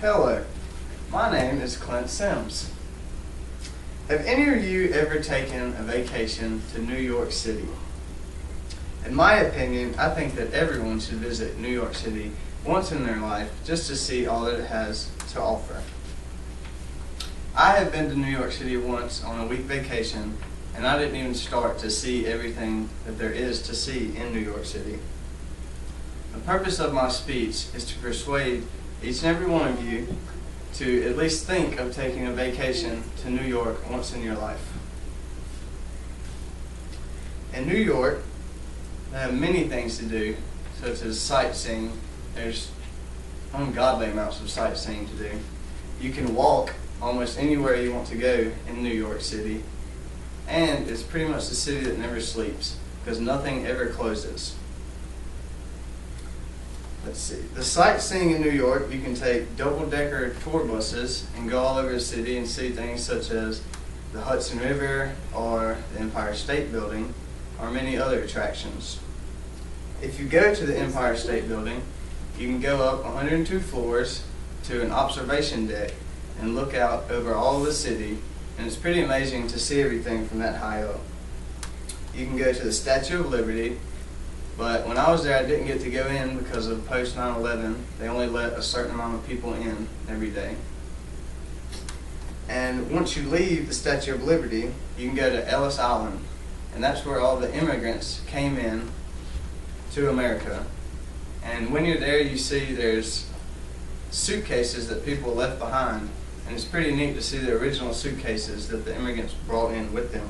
Hello, my name is Clint Sims. Have any of you ever taken a vacation to New York City? In my opinion, I think that everyone should visit New York City once in their life just to see all that it has to offer. I have been to New York City once on a week vacation, and I didn't even start to see everything that there is to see in New York City. The purpose of my speech is to persuade each and every one of you to at least think of taking a vacation to New York once in your life. In New York, they have many things to do, such as sightseeing. There's ungodly amounts of sightseeing to do. You can walk almost anywhere you want to go in New York City, and it's pretty much the city that never sleeps because nothing ever closes. Let's see. The sightseeing in New York, you can take double-decker tour buses and go all over the city and see things such as the Hudson River or the Empire State Building or many other attractions. If you go to the Empire State Building, you can go up 102 floors to an observation deck and look out over all of the city, and it's pretty amazing to see everything from that high up. You can go to the Statue of Liberty, but when I was there I didn't get to go in because of post 9/11. They only let a certain amount of people in every day. And once you leave the Statue of Liberty, you can go to Ellis Island, and that's where all the immigrants came in to America. And when you're there, you see there's suitcases that people left behind, and it's pretty neat to see the original suitcases that the immigrants brought in with them.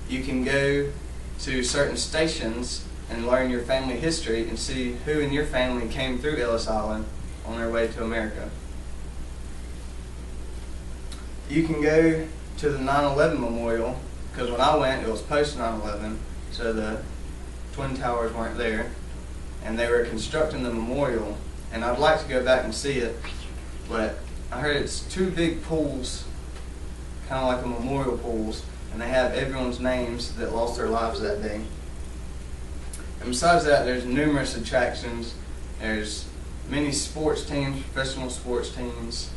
You can go to certain stations and learn your family history and see who in your family came through Ellis Island on their way to America. You can go to the 9/11 Memorial, because when I went it was post 9/11, so the Twin Towers weren't there, and they were constructing the memorial, and I'd like to go back and see it, but I heard it's two big pools, kind of like a memorial pools, and they have everyone's names that lost their lives that day. And besides that, there's numerous attractions. There's many sports teams, professional sports teams,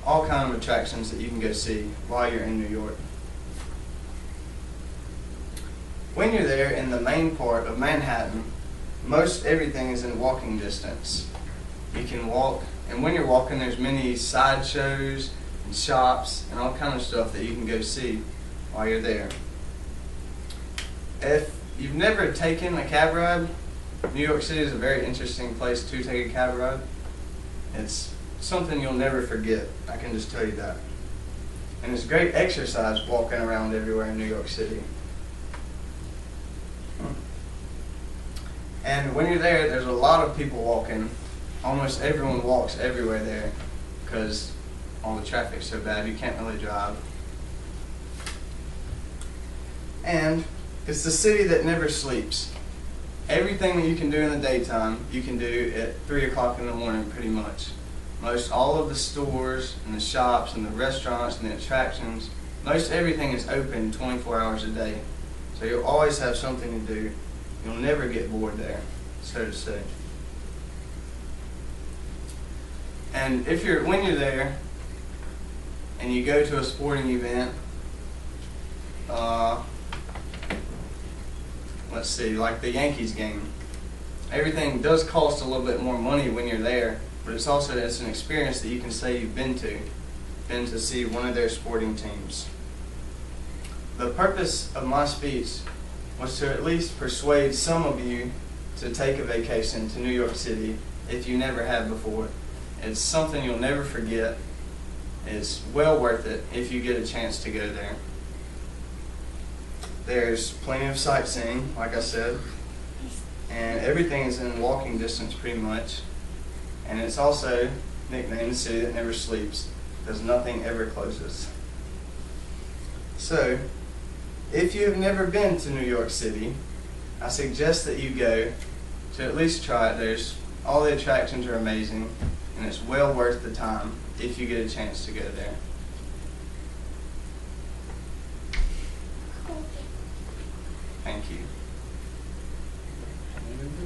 all kinds of attractions that you can go see while you're in New York. When you're there in the main part of Manhattan, most everything is in walking distance. You can walk, and when you're walking, there's many sideshows and shops and all kinds of stuff that you can go see while you're there. If you've never taken a cab ride, New York City is a very interesting place to take a cab ride. It's something you'll never forget, I can just tell you that. And it's great exercise walking around everywhere in New York City. And when you're there, there's a lot of people walking. Almost everyone walks everywhere there because all the traffic's so bad you can't really drive. And it's the city that never sleeps. Everything that you can do in the daytime, you can do at 3 o'clock in the morning pretty much. Most all of the stores and the shops and the restaurants and the attractions, most everything is open 24 hours a day. So you'll always have something to do. You'll never get bored there, so to say. And when you're there and you go to a sporting event, let's see, like the Yankees game, everything does cost a little bit more money when you're there, but it's an experience that you can say you've been to see one of their sporting teams. The purpose of my speech was to at least persuade some of you to take a vacation to New York City if you never have before. It's something you'll never forget. It's well worth it if you get a chance to go there. There's plenty of sightseeing, like I said, and everything is in walking distance pretty much. And it's also nicknamed the city that never sleeps because nothing ever closes. So, if you have never been to New York City, I suggest that you go to at least try it. All the attractions are amazing, and it's well worth the time if you get a chance to go there. Thank you.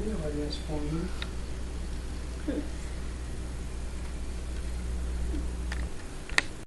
Anybody else for me?